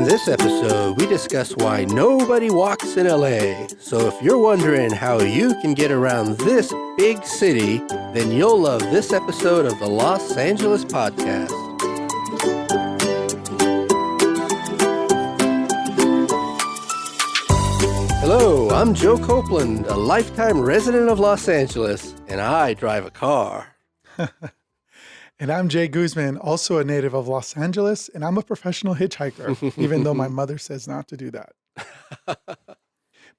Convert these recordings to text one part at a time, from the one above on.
In this episode, we discuss why nobody walks in LA. So if you're wondering how you can get around this big city, then you'll love this episode of the Los Angeles Podcast. Hello, I'm Joe Copeland, a lifetime resident of Los Angeles, and I drive a car. And I'm Jay Guzman, also a native of Los Angeles, and I'm a professional hitchhiker, even though my mother says not to do that.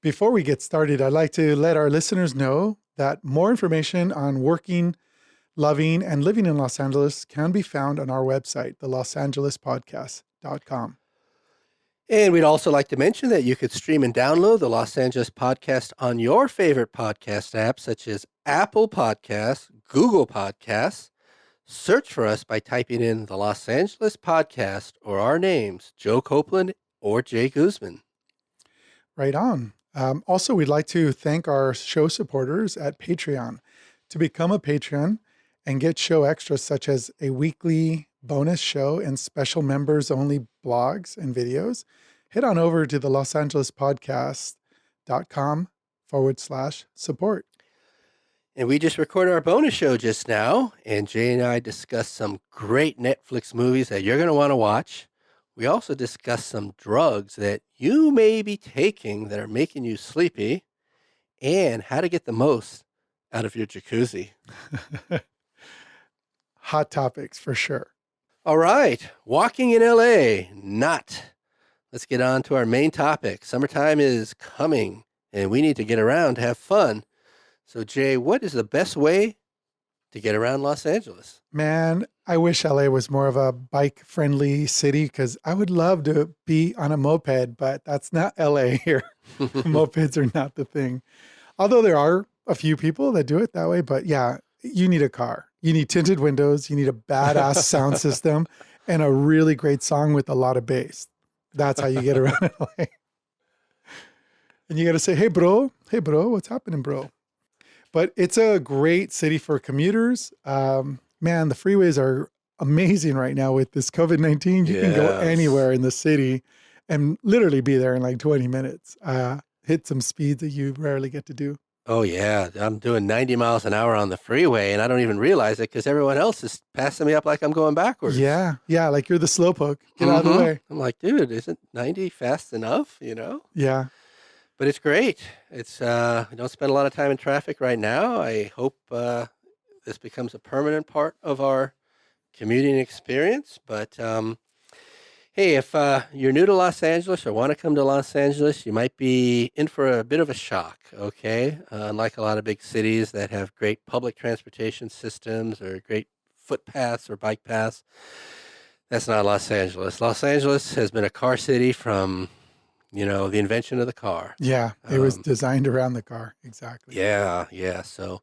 Before we get started, I'd like to let our listeners know that more information on working, loving, and living in Los Angeles can be found on our website, thelosangeles.podcast.com. And we'd also like to mention that you could stream and download the Los Angeles Podcast on your favorite podcast apps, such as Apple Podcasts, Google Podcasts. Search for us by typing in the Los Angeles Podcast or our names, Joe Copeland or Jay Guzman. Right on. Also, we'd like to thank our show supporters at Patreon. To become a patron and get show extras such as a weekly bonus show and special members-only blogs and videos, head on over to the losangeles.podcast.com/support. And we just recorded our bonus show just now, and Jay and I discussed some great Netflix movies that you're going to want to watch. We also discussed some drugs that you may be taking that are making you sleepy, and how to get the most out of your jacuzzi. Hot topics for sure. All right, walking in LA, not. Let's get on to our main topic. Summertime is coming, and we need to get around to have fun. So, Jay, what is the best way to get around Los Angeles? Man, I wish LA was more of a bike-friendly city because I would love to be on a moped, but that's not LA here. Mopeds are not the thing. Although there are a few people that do it that way, but yeah, you need a car. You need tinted windows. You need a badass sound system and a really great song with a lot of bass. That's how you get around LA. And you got to say, hey, bro, what's happening, bro? But it's a great city for commuters. Man, the freeways are amazing right now with this COVID-19. You can go anywhere in the city and literally be there in like 20 minutes. Hit some speeds that you rarely get to do. Oh, yeah. I'm doing 90 miles an hour on the freeway, and I don't even realize it because everyone else is passing me up like I'm going backwards. Yeah, like you're the slowpoke. Get out of the way. I'm like, dude, isn't 90 fast enough, you know? Yeah. But it's great. It's we don't spend a lot of time in traffic right now. I hope this becomes a permanent part of our commuting experience. But hey, if you're new to Los Angeles or want to come to Los Angeles, you might be in for a bit of a shock, okay? Unlike a lot of big cities that have great public transportation systems or great footpaths or bike paths, that's not Los Angeles. Los Angeles has been a car city from the invention of the car. Yeah, it was designed around the car. Exactly. Yeah. So,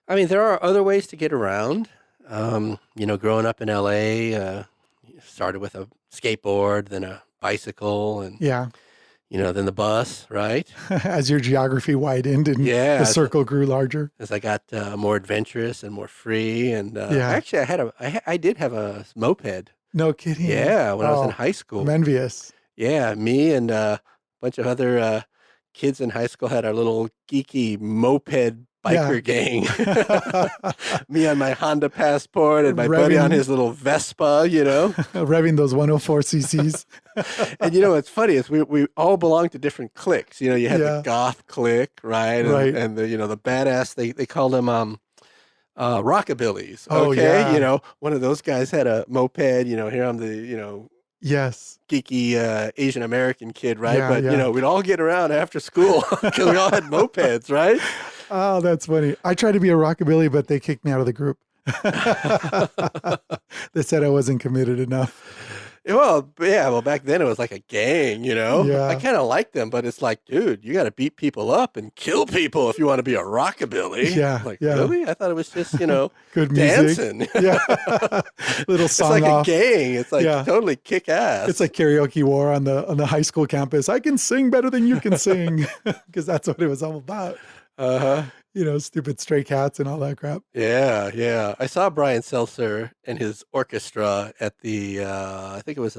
I mean, there are other ways to get around. Growing up in LA, started with a skateboard, then a bicycle, and then the bus, right? As your geography widened and the circle grew larger. As I got more adventurous and more free. And actually, I did have a moped. No kidding. Yeah, when I was in high school. I'm envious. Yeah, me and a bunch of other kids in high school had our little geeky moped biker gang. Me on my Honda Passport and my buddy on his little Vespa, Revving those 104 cc's. And it's funny is we all belong to different cliques. You had the goth clique, right? And the badass, they called them rockabillys. Okay. One of those guys had a moped, here I'm the, yes, geeky Asian American kid, right? But we'd all get around after school because we all had mopeds, right? Oh, that's funny. I tried to be a rockabilly, but they kicked me out of the group. They said I wasn't committed enough. Well, back then it was like a gang, Yeah. I kind of liked them, but it's like, dude, you got to beat people up and kill people if you want to be a rockabilly. Yeah. Really? I thought it was just, good dancing. Music. Yeah. Little song It's like off. a gang. It's like totally kick ass. It's like karaoke war on the high school campus. I can sing better than you can sing because that's what it was all about. Stupid Stray Cats and all that crap. Yeah. I saw Brian Seltzer and his orchestra at the, I think it was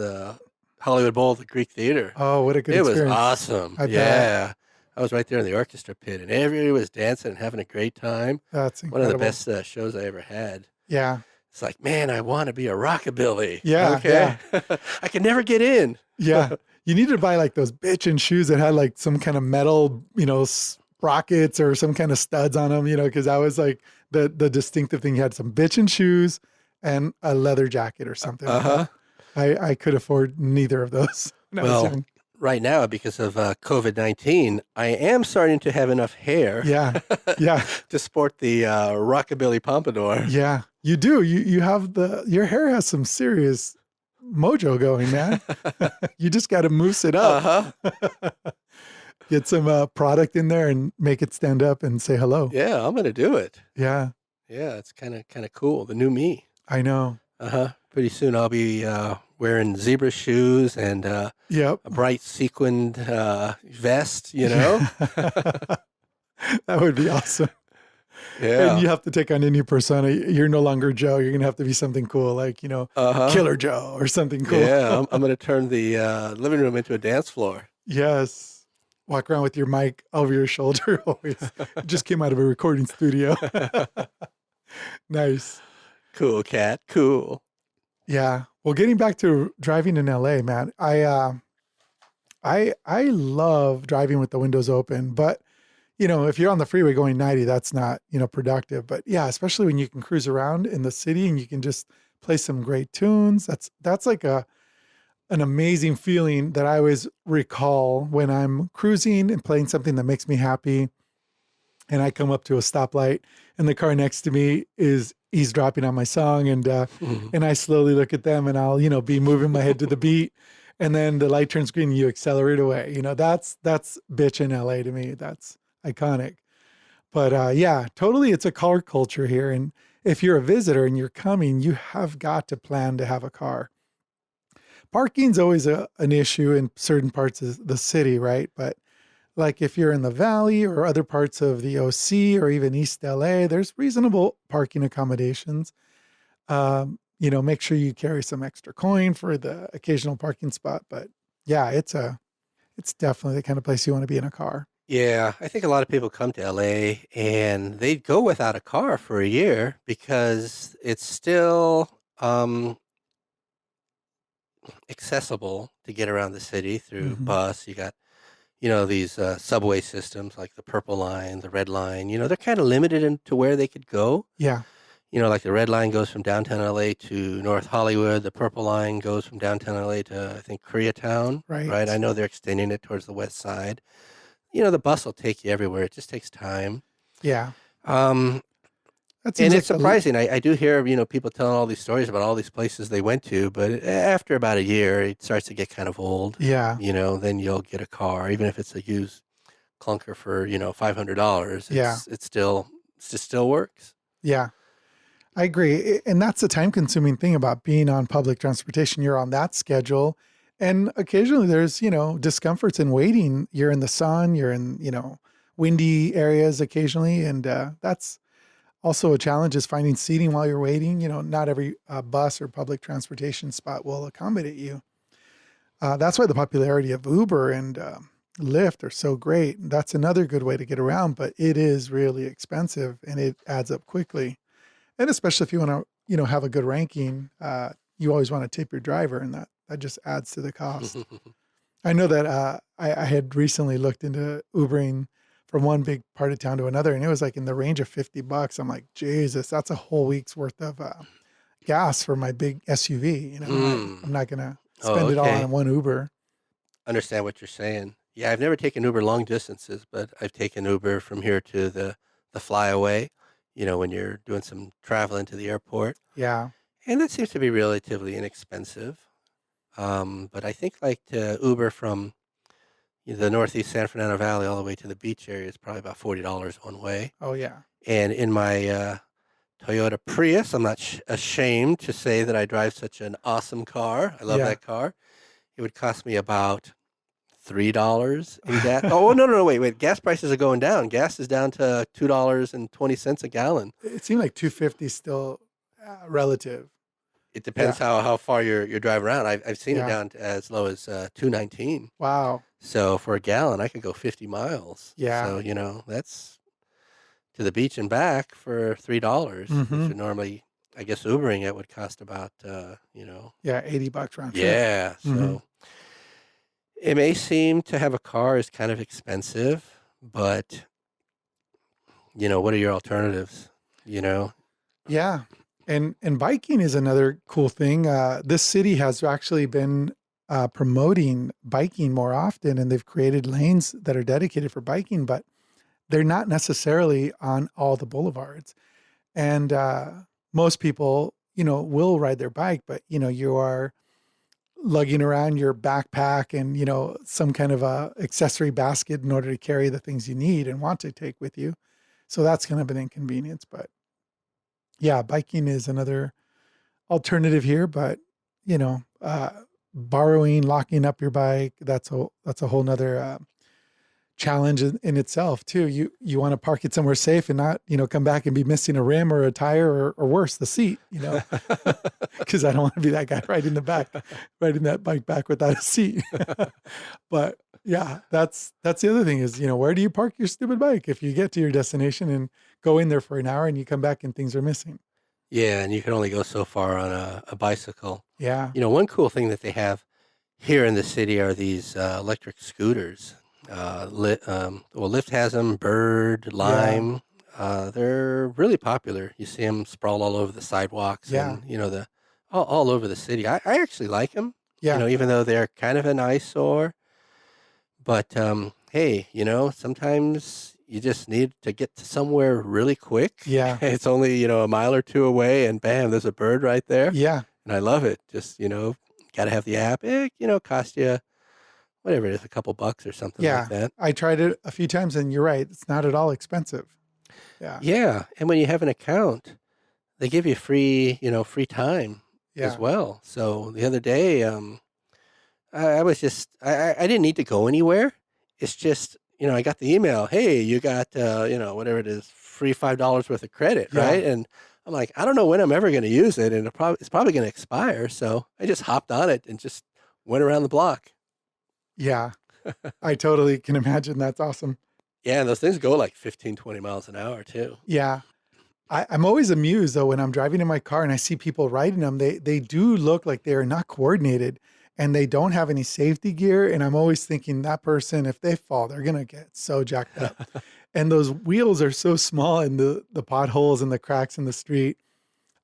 Hollywood Bowl at the Greek Theater. Oh, what a good It was experience. awesome. I bet. Yeah. I was right there in the orchestra pit, and everybody was dancing and having a great time. That's One of the incredible. best shows I ever had. Yeah. It's like, man, I want to be a rockabilly. Yeah. Okay. Yeah. I can never get in. Yeah. You needed to buy like those bitchin' shoes that had like some kind of metal, sprockets or some kind of studs on them, because I was like the distinctive thing. You had some bitchin' shoes and a leather jacket or something like Uh-huh. that. I could afford neither of those when I was Well, young. right now, because of COVID-19, I am starting to have enough hair Yeah. Yeah. to sport the rockabilly pompadour. Yeah. You do. You have your hair has some serious mojo going, man. You just got to moose it up. Uh-huh. Get some product in there and make it stand up and say hello. Yeah, I'm gonna do it. Yeah, Yeah, it's kind of cool. The new me. I know. Uh-huh. Pretty soon I'll be wearing zebra shoes and Yep. a bright sequined vest, you know? That would be awesome. Yeah. And you have to take on a new persona. You're no longer Joe. You're going to have to be something cool, like, Uh-huh. Killer Joe or something cool. Yeah, I'm going to turn the living room into a dance floor. Yes. Walk around with your mic over your shoulder always. It just came out of a recording studio. Nice. Cool, cat. Cool. Yeah. Well, getting back to driving in LA, man, I love driving with the windows open, but if you're on the freeway going 90, that's not, productive. But yeah, especially when you can cruise around in the city and you can just play some great tunes. That's like an amazing feeling that I always recall when I'm cruising and playing something that makes me happy. And I come up to a stoplight and the car next to me is eavesdropping on my song. And I slowly look at them and I'll, be moving my head to the beat. And then the light turns green and you accelerate away. That's bitch in LA to me. That's iconic. But yeah, totally. It's a car culture here. And if you're a visitor and you're coming, you have got to plan to have a car. Parking's always an issue in certain parts of the city, right? But like if you're in the Valley or other parts of the OC or even East LA, there's reasonable parking accommodations. Make sure you carry some extra coin for the occasional parking spot. But yeah, it's definitely the kind of place you want to be in a car. Yeah, I think a lot of people come to LA and they go without a car for a year because it's still accessible to get around the city through Mhm. bus. You got, these subway systems like the Purple Line, the Red Line. They're kind of limited into where they could go. Yeah. Like the Red Line goes from downtown LA to North Hollywood. The Purple Line goes from downtown LA to, I think, Koreatown. Right. Right. I know they're extending it towards the west side. The bus will take you everywhere. It just takes time. Yeah. Um, That and seems it's like surprising. I do hear, people telling all these stories about all these places they went to, but after about a year, it starts to get kind of old. yeah. Then you'll get a car, even if it's a used clunker for, $500. Yeah. It just still works. Yeah. I agree. And that's the time consuming thing about being on public transportation. You're on that schedule. And occasionally there's, discomforts in waiting. You're in the sun, you're in, windy areas occasionally. And that's also a challenge is finding seating while you're waiting. Not every bus or public transportation spot will accommodate you. That's why the popularity of Uber and Lyft are so great. That's another good way to get around, but it is really expensive and it adds up quickly. And especially if you want to, have a good ranking, you always want to tip your driver, and that just adds to the cost. I know that I had recently looked into Ubering from one big part of town to another, and it was like in the range of $50. I'm like, Jesus, that's a whole week's worth of gas for my big SUV. I'm not going to spend it all okay. on one Uber. Understand what you're saying. Yeah, I've never taken Uber long distances, but I've taken Uber from here to the flyaway, when you're doing some traveling to the airport. Yeah. And that seems to be relatively inexpensive. But I think like to Uber from the Northeast San Fernando Valley all the way to the beach area is probably about $40 one way. Oh, yeah. And in my Toyota Prius, I'm not ashamed to say that I drive such an awesome car. I love Yeah. that car. It would cost me about $3 in gas. Oh, no, wait. Gas prices are going down. Gas is down to $2.20 a gallon. It seemed like 250 still relative. It depends Yeah. how far you're driving around. I've seen it Yeah. down to as low as 219. Wow. So for a gallon, I could go 50 miles. Yeah. So that's to the beach and back for $3, which Mm-hmm. would normally, I guess, Ubering it would cost about, Yeah. $80 round trip. yeah. Mm-hmm. So it may seem to have a car is kind of expensive, but what are your alternatives? You know? Yeah. And biking is another cool thing. This city has actually been promoting biking more often, and they've created lanes that are dedicated for biking, but they're not necessarily on all the boulevards. And most people, will ride their bike, but you are lugging around your backpack and some kind of a accessory basket in order to carry the things you need and want to take with you. So that's kind of an inconvenience. But yeah, biking is another alternative here. But borrowing, locking up your bike, that's a whole nother challenge in itself too. You want to park it somewhere safe and not come back and be missing a rim or a tire, or worse, the seat. Because I don't want to be that guy riding riding that bike back without a seat. But yeah, that's the other thing is where do you park your stupid bike if you get to your destination and go in there for an hour and you come back and things are missing. Yeah, and you can only go so far on a bicycle. Yeah, One cool thing that they have here in the city are these electric scooters. Lyft has them, Bird, yeah, Lime. They're really popular. You see them sprawled all over the sidewalks yeah, and, the all over the city. I actually like them, yeah, even though they're kind of an eyesore. But hey, sometimes you just need to get to somewhere really quick. yeah, It's only, a mile or two away, and bam, there's a Bird right there. yeah, And I love it. Just, got to have the app. Cost you whatever it is, a couple bucks or something like yeah. that. I tried it a few times and you're right. It's not at all expensive. Yeah, Yeah, and when you have an account, they give you free time as yeah, well. So the other day, I was just I didn't need to go anywhere. It's just I got the email. Hey, you got whatever it is, free $5 worth of credit, yeah, right? And I'm like, I don't know when I'm ever going to use it, and it's probably going to expire. So I just hopped on it and just went around the block. yeah. I totally can imagine. That's awesome. Yeah, and those things go like 15, 20 miles an hour too. Yeah. I'm always amused though when I'm driving in my car and I see people riding them. They do look like they are not coordinated and they don't have any safety gear. And I'm always thinking that person, if they fall, they're gonna get so jacked up. And those wheels are so small and the potholes and the cracks in the street.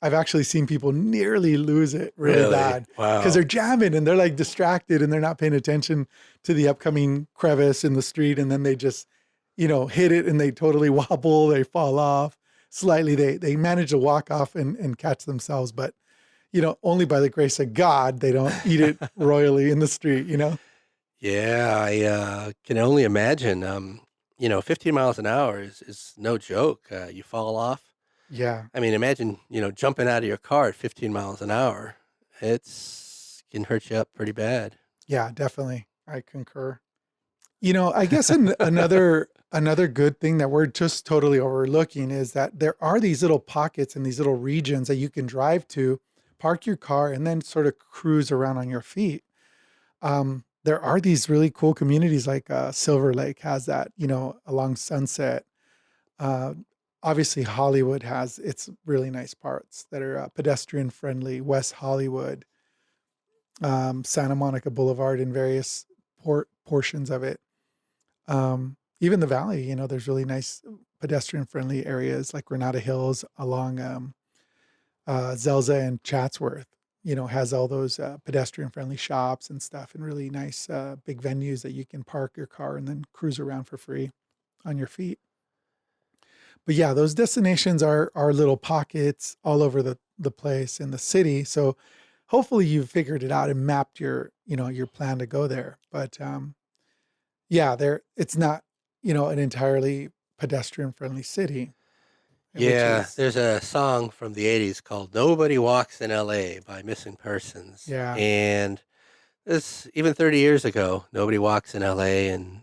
I've actually seen people nearly lose it really Really? bad because Wow. they're jamming and they're like distracted and they're not paying attention to the upcoming crevice in the street. And then they just, hit it and they totally wobble, they fall off slightly. They manage to walk off and catch themselves, but only by the grace of God, they don't eat it royally in the street. Yeah, I can only imagine. 15 miles an hour is no joke. You fall off. Yeah. I mean, imagine, jumping out of your car at 15 miles an hour. It's can hurt you up pretty bad. Yeah, definitely. I concur. I guess another good thing that we're just totally overlooking is that there are these little pockets and these little regions that you can drive to, park your car, and then sort of cruise around on your feet. There are these really cool communities like Silver Lake has that, along Sunset. Uh, Obviously, Hollywood has its really nice parts that are pedestrian friendly. West Hollywood, Santa Monica Boulevard, and various portions of it. Even the valley, there's really nice pedestrian friendly areas like Granada Hills along Zelza and Chatsworth, has all those pedestrian friendly shops and stuff and really nice big venues that you can park your car and then cruise around for free on your feet. But yeah, those destinations are little pockets all over the place in the city. So hopefully you've figured it out and mapped your plan to go there. But yeah, it's not, an entirely pedestrian friendly city, which Yeah, is, there's a song from the 80s called Nobody Walks in LA by Missing Persons. yeah, And this even 30 years ago, nobody walks in LA, and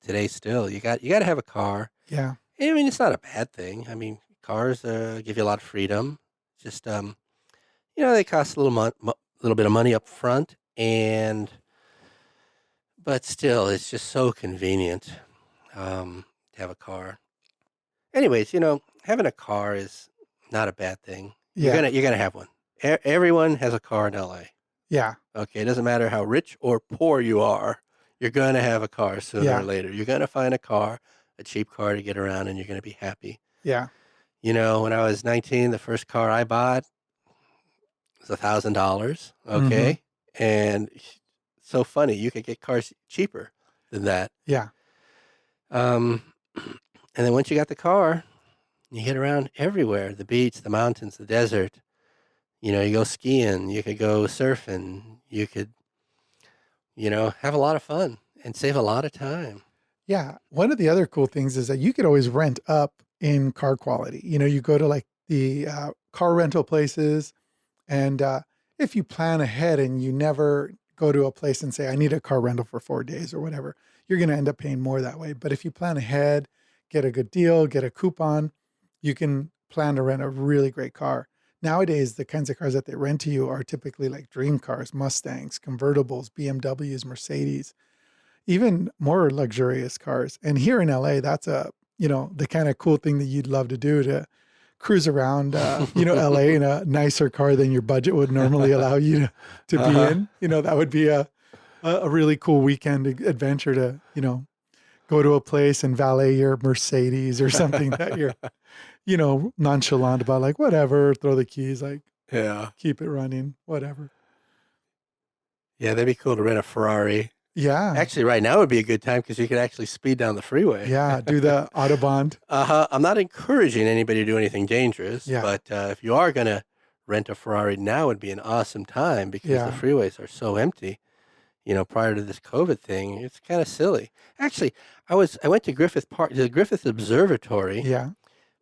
today still you got to have a car. yeah, I mean, it's not a bad thing. I mean, cars give you a lot of freedom. Just they cost a little bit of money up front, but still, it's just so convenient to have a car. Anyways, having a car is not a bad thing. You're Yeah. gonna you're gonna have one. Everyone has a car in LA. Yeah. Okay, it doesn't matter how rich or poor you are. You're gonna have a car sooner or Yeah. later. You're gonna find a cheap car to get around, and you're gonna be happy. Yeah. When I was 19, the first car I bought was $1,000. Hmm. Okay, and so funny, you could get cars cheaper than that. Yeah. Um, and then once you got the car, you get around everywhere: the beach, the mountains, the desert. You go skiing, you could go surfing, you could, have a lot of fun and save a lot of time. Yeah. One of the other cool things is that you could always rent up in car quality. You go to like the car rental places, and if you plan ahead and you never go to a place and say, I need a car rental for 4 days or whatever, you're going to end up paying more that way. But if you plan ahead, get a good deal, get a coupon, you can plan to rent a really great car. Nowadays, the kinds of cars that they rent to you are typically like dream cars, Mustangs, convertibles, BMWs, Mercedes, even more luxurious cars. And here in LA, that's the kind of cool thing that you'd love to do, to cruise around, LA in a nicer car than your budget would normally allow you to be Uh-huh. in. That would be a really cool weekend adventure to, go to a place and valet your Mercedes or something that you're, nonchalant about, like, whatever, throw the keys, like, Yeah. keep it running, whatever. Yeah, that'd be cool to rent a Ferrari. Yeah. Actually, right now would be a good time because you could actually speed down the freeway. Yeah. Do the Autobahn. Uh-huh. I'm not encouraging anybody to do anything dangerous, Yeah. but if you are going to rent a Ferrari, now would be an awesome time because the Yeah. freeways are so empty. Prior to this COVID thing, it's kind of silly. Actually, I went to Griffith Park, the Griffith Observatory, Yeah.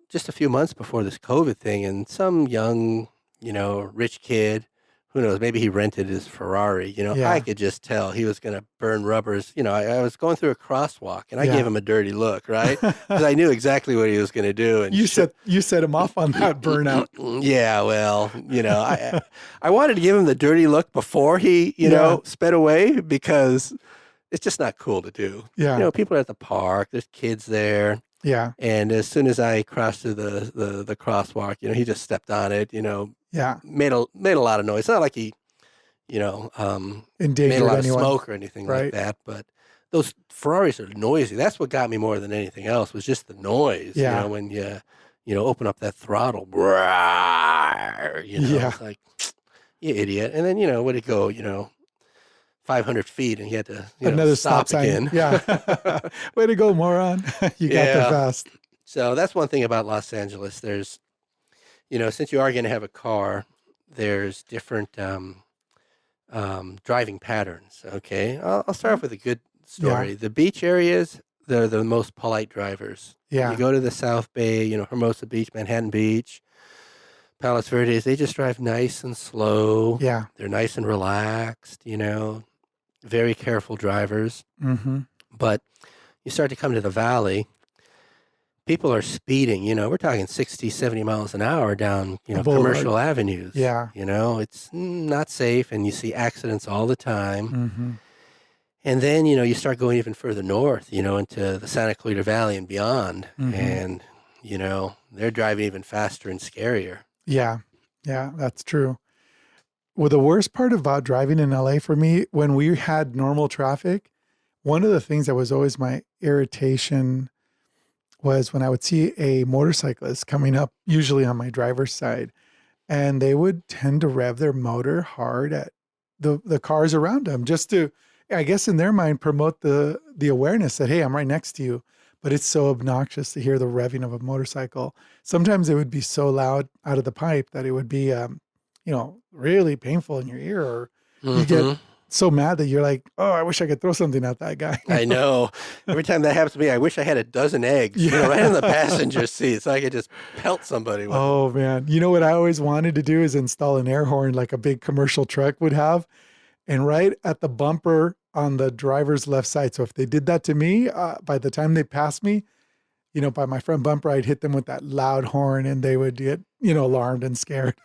just a few months before this COVID thing, and some young, rich kid, who knows, maybe he rented his Ferrari. I Yeah. could just tell he was going to burn rubbers. I was going through a crosswalk, and I gave Yeah. him a dirty look, right? Because I knew exactly what he was going to do. And You set him off on that burnout. yeah, well, I wanted to give him the dirty look before he, Yeah. sped away, because it's just not cool to do. Yeah. People are at the park, there's kids there, Yeah. and as soon as I crossed through the crosswalk, he just stepped on it, Yeah. made a lot of noise. It's not like he, you know, um, made a Endangered lot of anyone. smoke or anything like Right. that, but those Ferraris are noisy. That's what got me more than anything else, was just the noise. Yeah. When you open up that throttle, brrrr, Yeah. it's like, you idiot. And then, would it go, 500 feet, and he had to, Another stop stop sign. again. Yeah. Way to go, moron. You got there Yeah. fast. So that's one thing about Los Angeles. There's, since you are going to have a car, there's different driving patterns. Okay, I'll start off with a good story. The beach areas, they're the most polite drivers. Yeah. You go to the South Bay, Hermosa Beach, Manhattan Beach, Palos Verdes. They just drive nice and slow. Yeah. They're nice and relaxed. Very careful drivers. Mm-hmm. But you start to come to the valley, people are speeding, we're talking 60, 70 miles an hour down, A boulevard. commercial avenues. Yeah. It's not safe, and you see accidents all the time. Mm-hmm. And then, you start going even further north, into the Santa Clarita Valley and beyond. Mhm. And, they're driving even faster and scarier. Yeah. Yeah, that's true. Well, the worst part about driving in LA for me, when we had normal traffic, one of the things that was always my irritation was when I would see a motorcyclist coming up, usually on my driver's side, and they would tend to rev their motor hard at the cars around them, just to, I guess in their mind, promote the awareness that, hey, I'm right next to you. But it's so obnoxious to hear the revving of a motorcycle. Sometimes it would be so loud out of the pipe that it would be, really painful in your ear, or you get Mhm. so mad that you're like, oh, I wish I could throw something at that guy. I know. Every time that happens to me, I wish I had a dozen eggs, Yeah. right in the passenger seat, so I could just pelt somebody with them. Oh man. You know what I always wanted to do is install an air horn like a big commercial truck would have, and right at the bumper on the driver's left side. So if they did that to me, by the time they passed me, by my front bumper, I'd hit them with that loud horn, and they would get, alarmed and scared.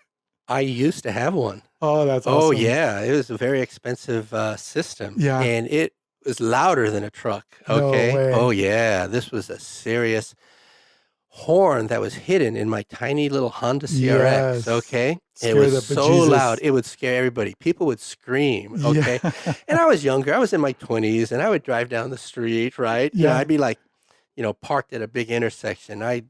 I used to have one. Oh, that's Oh awesome. yeah, it was a very expensive system, Yeah. and it was louder than a truck. No Okay. Oh way. yeah, this was a serious horn that was hidden in my tiny little Honda CRX. Yes. Okay, it Scare was the so loud bejesus. it would scare everybody. People would scream. Yeah. Okay, and I was younger. I was in my 20s, and I would drive down the street. Right, Yeah. I'd be like, parked at a big intersection. I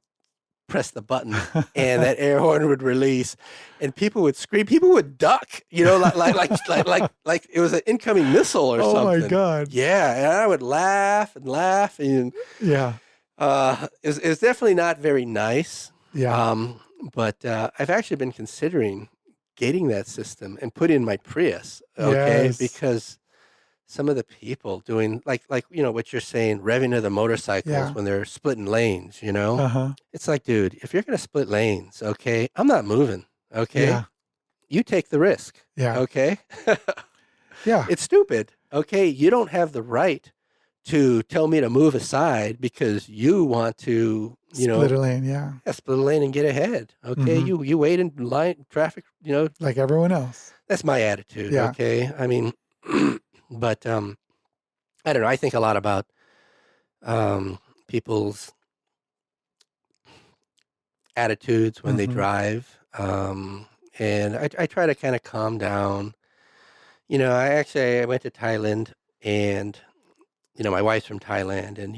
press the button and that air horn would release and people would scream, people would duck, like it was an incoming missile or Oh my something. God. Yeah, and I would laugh and laugh, and Yeah. it's definitely not very nice. Yeah. um but I've actually been considering getting that system and put in my Prius, okay, Yes. because some of the people doing like what you're saying, revving to the motorcycles Yeah. when they're splitting lanes. Uh-huh. It's like, dude, if you're gonna split lanes, okay, I'm not moving. Okay, Yeah. you take the risk. Yeah. Okay, Yeah. it's stupid. Okay, you don't have the right to tell me to move aside because you want to, Split a lane. Yeah. split a lane and get ahead. Okay, Hmm. you wait in line traffic. Like everyone else. That's my attitude. Yeah. Okay, I mean, but I don't know. I think a lot about people's attitudes when they Hmm. drive. And I try to kind of calm down. I went to Thailand, and my wife's from Thailand, and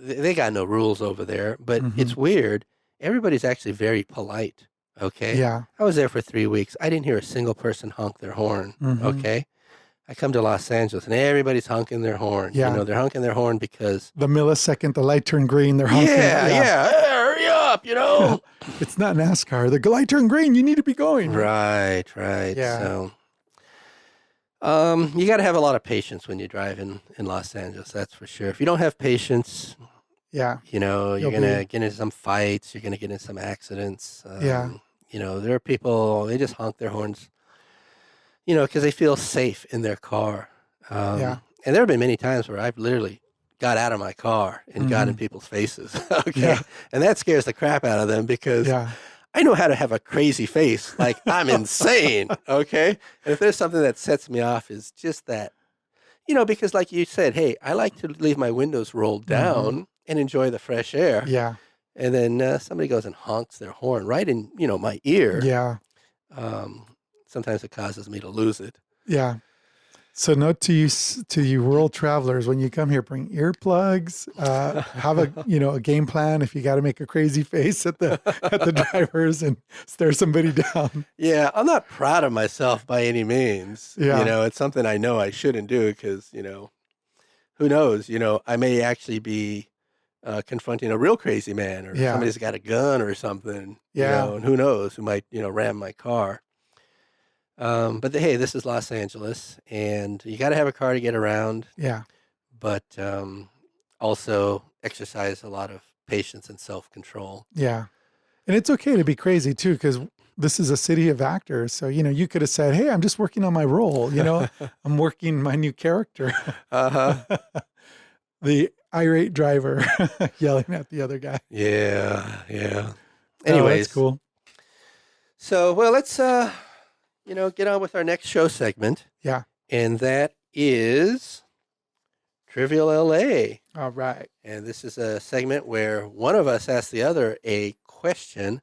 they got no rules over there. But Hmm. it's weird. Everybody's actually very polite. Okay, Yeah. I was there for 3 weeks. I didn't hear a single person honk their horn. Hmm. Okay, I come to Los Angeles, and everybody's honking their horn. Yeah. They're honking their horn because The millisecond the light turned green, they're honking. yeah, Yeah. yeah, hey, hurry up. It's not NASCAR. The light turned green. You need to be going. Right, right. Yeah. So, you got to have a lot of patience when you drive in Los Angeles. That's for sure. If you don't have patience, Yeah. you're You'll gonna be. get into some fights. You're gonna get into some accidents. Yeah. There are people, they just honk their horns, because they feel safe in their car. Yeah. And there have been many times where I've literally got out of my car and got in Hmm. people's faces. Okay, Yeah. and that scares the crap out of them because Yeah. I know how to have a crazy face, like I'm insane, okay? And if there's something that sets me off is just that, because like you said, hey, I like to leave my windows rolled Hmm. down and enjoy the fresh air. Yeah. And then somebody goes and honks their horn right in, my ear. Yeah. Um, Sometimes it causes me to lose it. Yeah. So note to you rural travelers, when you come here, bring earplugs, have a game plan. If you got to make a crazy face at the drivers and stare somebody down. Yeah, I'm not proud of myself by any means. Yeah. It's something I know I shouldn't do because, who knows? I may actually be confronting a real crazy man, or Yeah. somebody's got a gun or something, Yeah. and who knows who might, ram my car. But hey, this is Los Angeles, and you got to have a car to get around, Yeah. but also exercise a lot of patience and self-control. Yeah. And it's okay to be crazy too, because this is a city of actors. So, you could have said, hey, I'm just working on my role. I'm working my new character. Uh-huh. The irate driver yelling at the other guy. Yeah, yeah. Oh, Anyways, that's cool. so well, let's get on with our next show segment, Yeah. and that is Trivial LA. All right. And this is a segment where one of us asks the other a question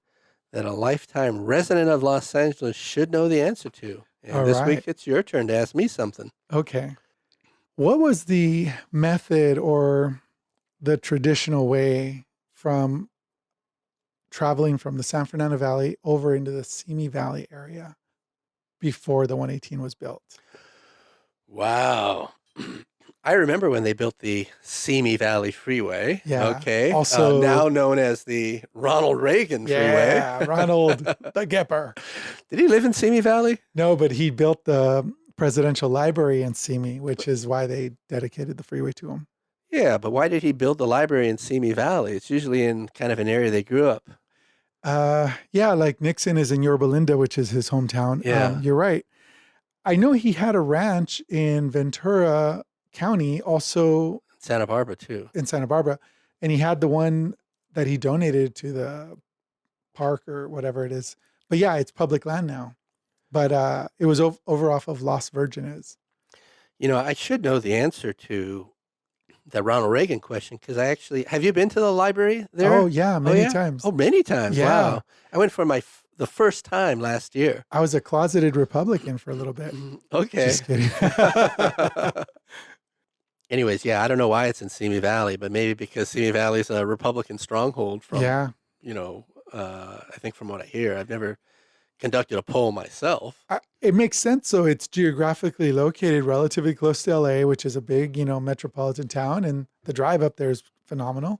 that a lifetime resident of Los Angeles should know the answer to. And All this right. week it's your turn to ask me something. Okay. What was the method or the traditional way from traveling from the San Fernando Valley over into the Simi Valley area before the 118 was built? Wow. I remember when they built the Simi Valley Freeway. Yeah. Okay. Also, now known as the Ronald Reagan yeah, Freeway. Ronald the Gipper. Did he live in Simi Valley? No, but he built the presidential library in Simi, which is why they dedicated the freeway to him. Yeah, but why did he build the library in Simi Valley? It's usually in kind of an area they grew up. Yeah, like Nixon is in Yorba Linda, which is his hometown. Yeah. You're right. I know he had a ranch in Ventura County, also Santa Barbara, too. in Santa Barbara, and he had the one that he donated to the park or whatever it is. But yeah, it's public land now. but it was over off of Las Virgenes. I should know the answer to the Ronald Reagan question because have you been to the library Oh there? yeah, Oh many yeah. times. Oh, many times. Yeah, Wow. I went for the first time last year. I was a closeted Republican for a little bit. Okay. Just kidding. Anyways, yeah, I don't know why it's in Simi Valley, but maybe because Simi Valley is a Republican stronghold from, Yeah. I think from what I hear. I've never conducted a poll myself. It makes sense. So it's geographically located relatively close to LA, which is a big, metropolitan town, and the drive up there is phenomenal.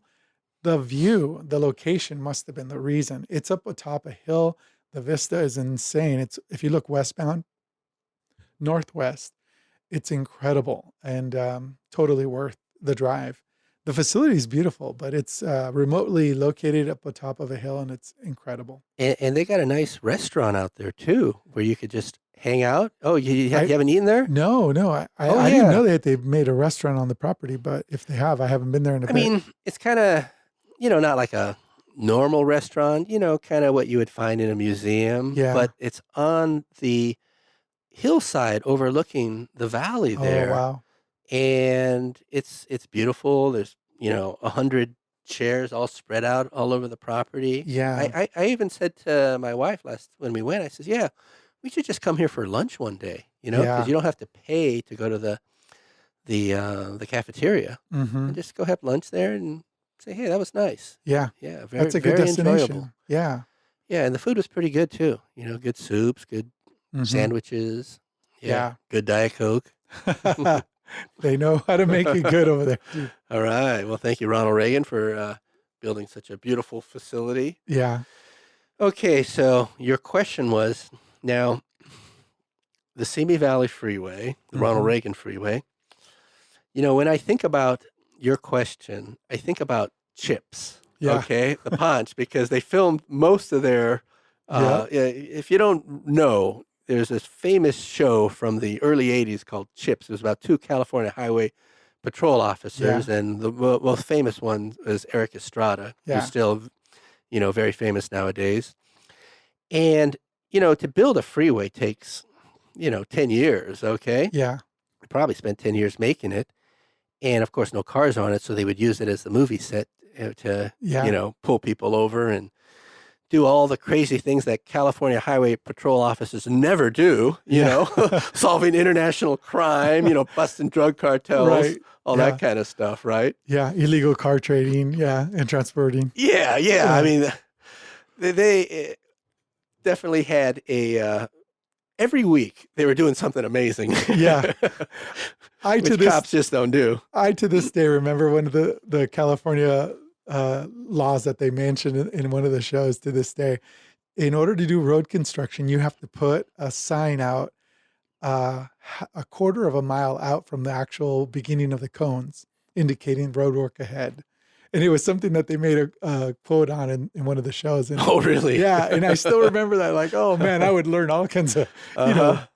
The view, the location must have been the reason. It's up atop a hill. The vista is insane. It's if you look westbound, northwest, it's incredible and totally worth the drive. The facility is beautiful, but it's remotely located up atop of a hill, and it's incredible. And they got a nice restaurant out there too, where you could just hang out. Oh, you I haven't eaten there? no, Oh I didn't yeah. know that they've made a restaurant on the property, but if they have, I haven't been there in a I bit. mean, it's kind of, not like a normal restaurant, kind of what you would find in a museum, Yeah. but it's on the hillside overlooking the valley Oh there. wow. And it's beautiful. There's, 100 chairs all spread out all over the property. Yeah. I even said to my wife when we went, I says, yeah, we should just come here for lunch one day, because Yeah. you don't have to pay to go to the cafeteria Mm-hmm. and just go have lunch there and say, hey, that was nice. Yeah. Yeah, very, That's a good very enjoyable. destination. Yeah. Yeah, and the food was pretty good too. Good soups, good Mm-hmm. sandwiches. Yeah. Good Diet Coke. They know how to make it good over there too. All right. Well, thank you, Ronald Reagan, for building such a beautiful facility. Yeah. Okay, so your question was now the Simi Valley Freeway, the Ronald Mhm. Reagan Freeway. When I think about your question, I think about Chips. Yeah. Okay, the Punch, because they filmed most of their. If you don't know, there's this famous show from the early '80s called Chips. It was about two California highway patrol officers, and the most famous one is Eric Estrada, Yeah. who's still, very famous nowadays. And to build a freeway takes, 10 years. Okay, Yeah. they probably spent 10 years making it, and of course, no cars on it, so they would use it as the movie set to, Yeah. pull people over and do all the crazy things that California Highway Patrol officers never do, solving international crime, busting drug cartels, Right. all that kind of stuff, right? Yeah. Illegal car trading. Yeah. And transporting. Yeah. Yeah. I mean, they definitely had every week they were doing something amazing. Yeah. Which cops just don't do. I to this day remember one of the California laws that they mentioned in one of the shows to this day. In order to do road construction, you have to put a sign out a quarter of a mile out from the actual beginning of the cones, indicating road work ahead. And it was something that they made a quote on in one of the shows. And Oh, really? yeah, and I still remember that. Like, oh man, I would learn all kinds of,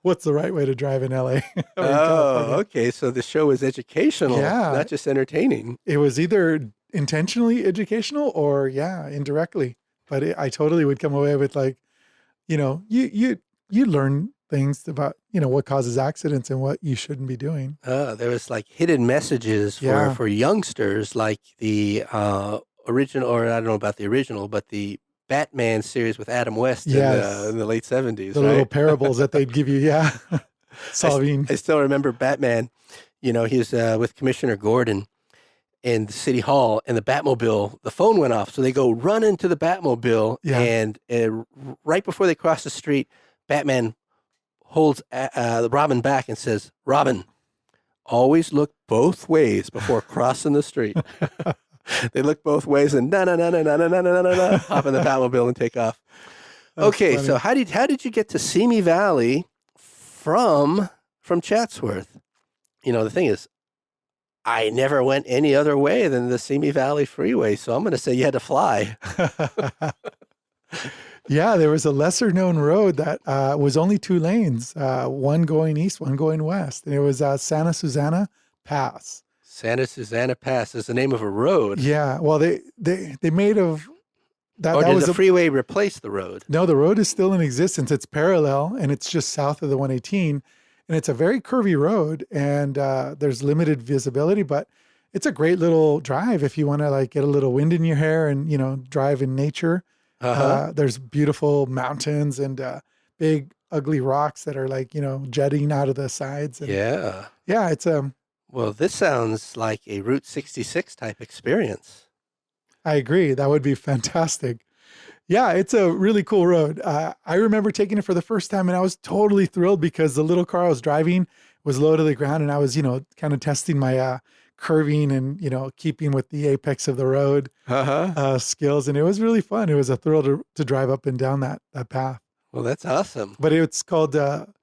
what's the right way to drive in LA. or in California. Okay. So the show is educational, not just entertaining. It was either intentionally educational or indirectly. But I totally would come away with like, you learn things about what causes accidents and what you shouldn't be doing. There was like hidden messages for youngsters, like the original, or I don't know about the original, but the Batman series with Adam West in the late 70s. The little parables that they'd give you, solving. I still remember Batman. He was with Commissioner Gordon in the city hall, and the Batmobile, the phone went off, so they go run into the Batmobile, and right before they cross the street, Batman holds Robin back and says, "Robin, always look both ways before crossing the street." They look both ways and hop in the Batmobile and take off. Okay, funny. so how did you get to Simi Valley from Chatsworth? The thing is, I never went any other way than the Simi Valley Freeway, so I'm going to say you had to fly. Yeah, there was a lesser known road that was only two lanes, one going east, one going west. And it was Santa Susana Pass. Santa Susana Pass is the name of a road. Yeah, well, they made that Or that did was the freeway replace the road? no, the road is still in existence. It's parallel and it's just south of the 118. And it's a very curvy road and there's limited visibility, but it's a great little drive if you want to like get a little wind in your hair and, drive in nature. Uh-huh. There's beautiful mountains and big, ugly rocks that are like, jutting out of the sides. And Yeah. yeah, it's Well, this sounds like a Route 66 type experience. I agree. That would be fantastic. Yeah, it's a really cool road. I remember taking it for the first time and I was totally thrilled because the little car I was driving was low to the ground and I was, kind of testing my curving and, keeping with the apex of the road Uh-huh. skills. And it was really fun. It was a thrill to drive up and down that path. Well, that's awesome. But it's called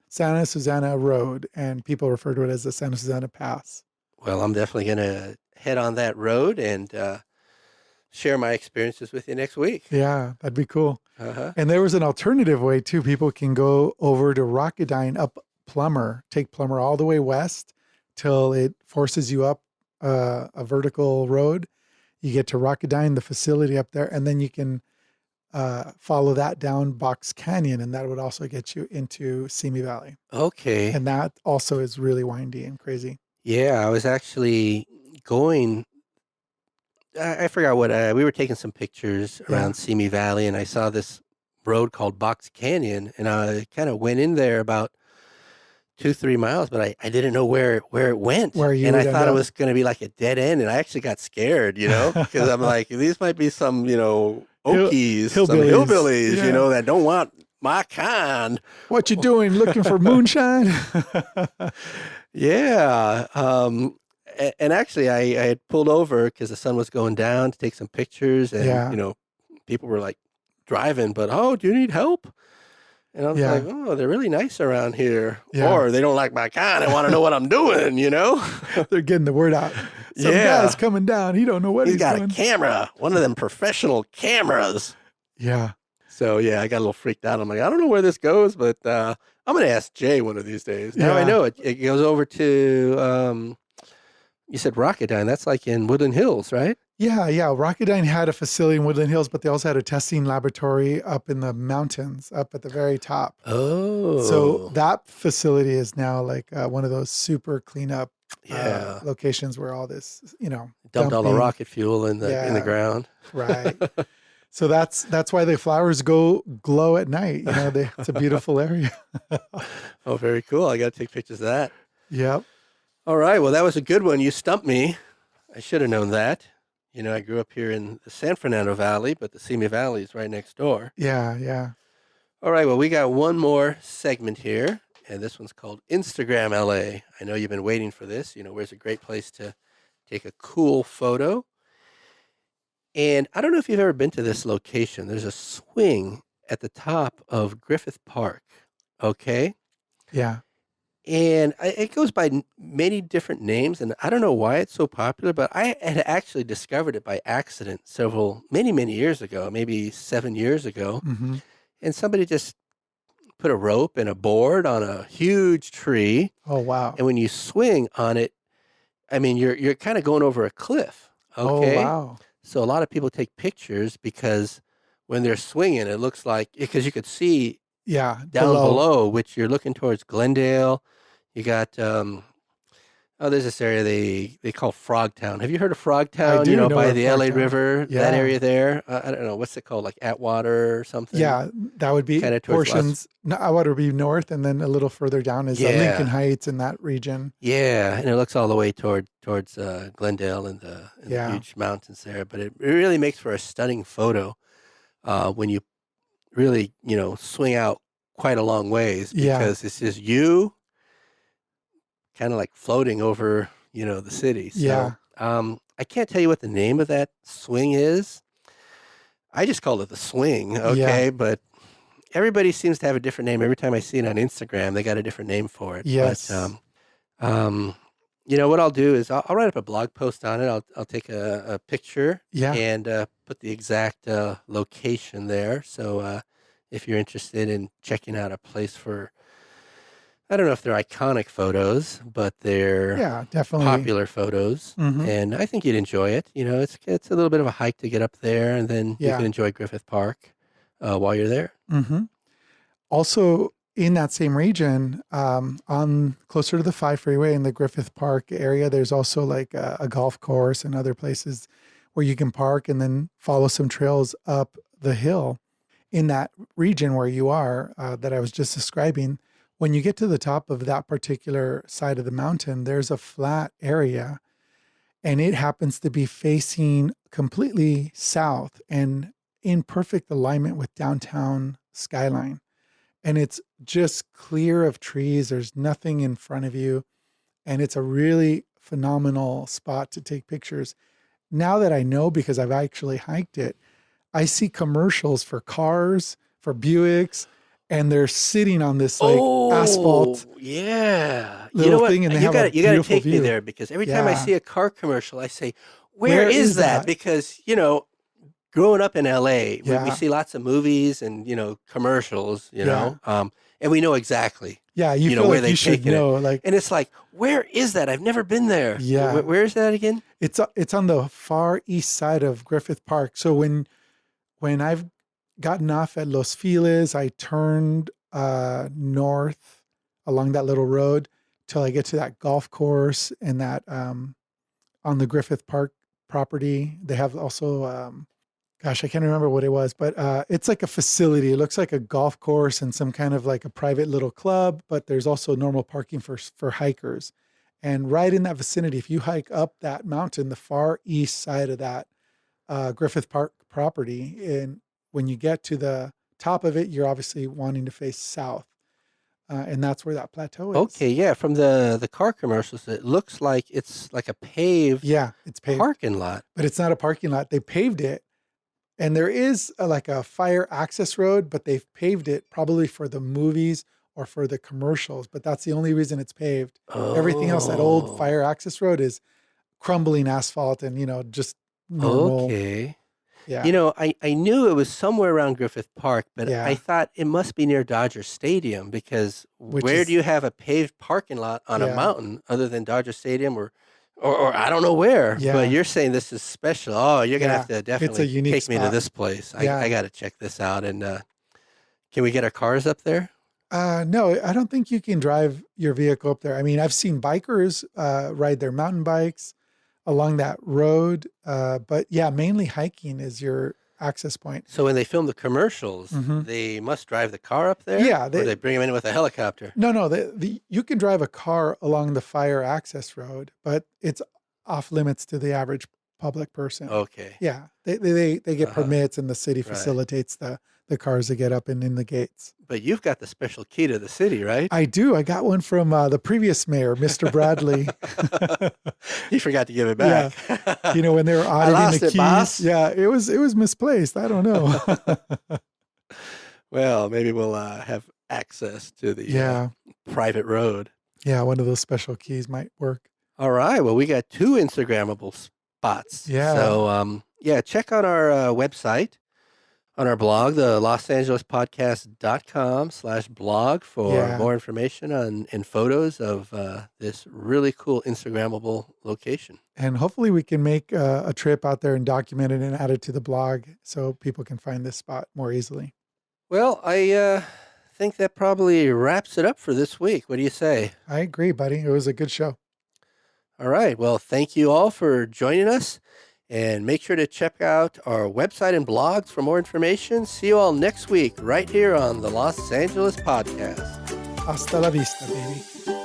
Santa Susana Road and people refer to it as the Santa Susana Pass. Well, I'm definitely going to head on that road and share my experiences with you next week. Yeah, that'd be cool. Uh-huh. And there was an alternative way too. People can go over to Rocketdyne up Plummer, take Plummer all the way west till it forces you up a vertical road. You get to Rocketdyne, the facility up there, and then you can follow that down Box Canyon, and that would also get you into Simi Valley. Okay. And that also is really windy and crazy. Yeah, I was actually going. I forgot what we were taking some pictures around Simi Valley, and I saw this road called Box Canyon, and I kind of went in there about 2-3 miles, but I didn't know where it went, and I thought it was going to be like a dead end, and I actually got scared, because I'm like, these might be some Okies, some hillbillies, that don't want my kind. What you doing? Looking for moonshine? Yeah. And actually, I had pulled over because the sun was going down to take some pictures, and people were like driving, but do you need help? And I was like, oh, they're really nice around here, or they don't like my kind and want to know what I'm doing, They're getting the word out. Some guy's coming down. He don't know what he's got doing. a camera, one of them professional cameras. Yeah. So I got a little freaked out. I'm like, I don't know where this goes, but I'm going to ask Jay one of these days. Now I know it goes over to. You said Rocketdyne. That's like in Woodland Hills, right? Yeah. Rocketdyne had a facility in Woodland Hills, but they also had a testing laboratory up in the mountains, up at the very top. Oh. So that facility is now like one of those super cleanup locations where all this, dumped all the rocket fuel in the ground. Right. So that's why the flowers glow at night. It's a beautiful area. Oh, very cool. I got to take pictures of that. Yep. All right. Well, that was a good one. You stumped me. I should have known that. I grew up here in the San Fernando Valley, but the Simi Valley is right next door. Yeah. All right. Well, we got one more segment here, and this one's called Instagram LA. I know you've been waiting for this. Where's a great place to take a cool photo. And I don't know if you've ever been to this location. There's a swing at the top of Griffith Park. Okay. Yeah. And it goes by many different names, and I don't know why it's so popular, but I had actually discovered it by accident many years ago, maybe 7 years ago. Mm-hmm. And somebody just put a rope and a board on a huge tree. Oh, wow. And when you swing on it, I mean, you're kind of going over a cliff. Okay. Oh, wow. So a lot of people take pictures because when they're swinging, it looks like, because you could see down below, which you're looking towards Glendale. You got, there's this area they call Frogtown. Have you heard of Frogtown? I do know by the LA Frogtown. River, that area there. I don't know, what's it called, like Atwater or something? Yeah, that would be Kinda portions. Atwater would be north, and then a little further down is Lincoln Heights in that region. Yeah, and it looks all the way towards Glendale and the huge mountains there. But it really makes for a stunning photo when you really, swing out quite a long ways, because it's just you kind of like floating over, the city. So, I can't tell you what the name of that swing is. I just call it the swing. Okay. Yeah. But everybody seems to have a different name. Every time I see it on Instagram, they got a different name for it. Yes. But, what I'll do is I'll write up a blog post on it. I'll take a picture and put the exact location there. So if you're interested in checking out a place for I don't know if they're iconic photos, but they're Yeah, definitely. popular photos, Hmm. and I think you'd enjoy it. It's a little bit of a hike to get up there, and then you can Yeah. enjoy Griffith Park while you're there. Hmm. Also, in that same region, on closer to the 5 freeway in the Griffith Park area, there's also like a golf course and other places where you can park and then follow some trails up the hill in that region where you are that I was just describing. When you get to the top of that particular side of the mountain, there's a flat area and it happens to be facing completely south and in perfect alignment with downtown skyline. And it's just clear of trees. There's nothing in front of you. And it's a really phenomenal spot to take pictures. Now that I know, because I've actually hiked it, I see commercials for cars, for Buicks, and they're sitting on this like Oh, asphalt yeah. You know little what? thing and they You have a got you got to beautiful take me view. there because every time I Yeah. see a car commercial, I say, "Where Where is is that?" that? Because growing up in LA, we Yeah. see lots of movies and commercials, Yeah. and we know exactly Yeah. You feel where like you they've should taken it, know. Like, and it's like, where is that? I've never been there. yeah. Where is that again? It's on the far east side of Griffith Park. So when I've gotten off at Los Feliz, I turned north along that little road till I get to that golf course and that on the Griffith Park property. They have also, gosh, I can't remember what it was, but it's like a facility. It looks like a golf course and some kind of like a private little club, but there's also normal parking for hikers. And right in that vicinity, if you hike up that mountain, the far east side of that Griffith Park property. And when you get to the top of it, you're obviously wanting to face south. And that's where that plateau is. Okay, yeah. From the car commercials, it looks like it's like a paved Yeah, it's paved, parking lot. but it's not a parking lot. They paved it. And there is like a fire access road, but they've paved it probably for the movies or for the commercials. But that's the only reason it's paved. Everything else, that old Oh, fire access road is crumbling asphalt and, just normal. okay. Yeah. I knew it was somewhere around Griffith Park, but I Yeah. thought it must be near Dodger Stadium because Which where do is, you have a paved parking lot on a yeah. mountain other than Dodger Stadium or I don't know where, but Yeah. you're saying this is special. Oh, you're gonna Yeah. have to It's a definitely unique take me to spot. this place. I Yeah. got to check this out. And can we get our cars up there? No, I don't think you can drive your vehicle up there. I mean, I've seen bikers ride their mountain bikes along that road. But yeah, mainly hiking is your access point. So when they film the commercials, Hmm. they must drive the car up there, Yeah. or they bring them in with a helicopter. No, you can drive a car along the fire access road, but it's off limits to the average public person. Okay. Yeah. They get Uh-huh. permits and the city Right. facilitates the cars to get up and in the gates. But you've got the special key to the city, right? I do. I got one from the previous mayor, Mr. Bradley. He forgot to give it Yeah. back. When they were I auditing lost the it, keys. boss. Yeah, it was misplaced. I don't know. Well, maybe we'll have access to the Yeah. private road. Yeah, one of those special keys might work. All right. Well, we got 2 Instagrammable spots. Yeah. So, yeah, check out our website on our blog, the losangelespodcast.com/blog for Yeah. more information and photos of this really cool Instagrammable location. And hopefully we can make a trip out there and document it and add it to the blog so people can find this spot more easily. Well, I think that probably wraps it up for this week. What do you say? I agree, buddy. It was a good show. All right. Well, thank you all for joining us. And make sure to check out our website and blogs for more information. See you all next week right here on the Los Angeles Podcast. Hasta la vista, baby.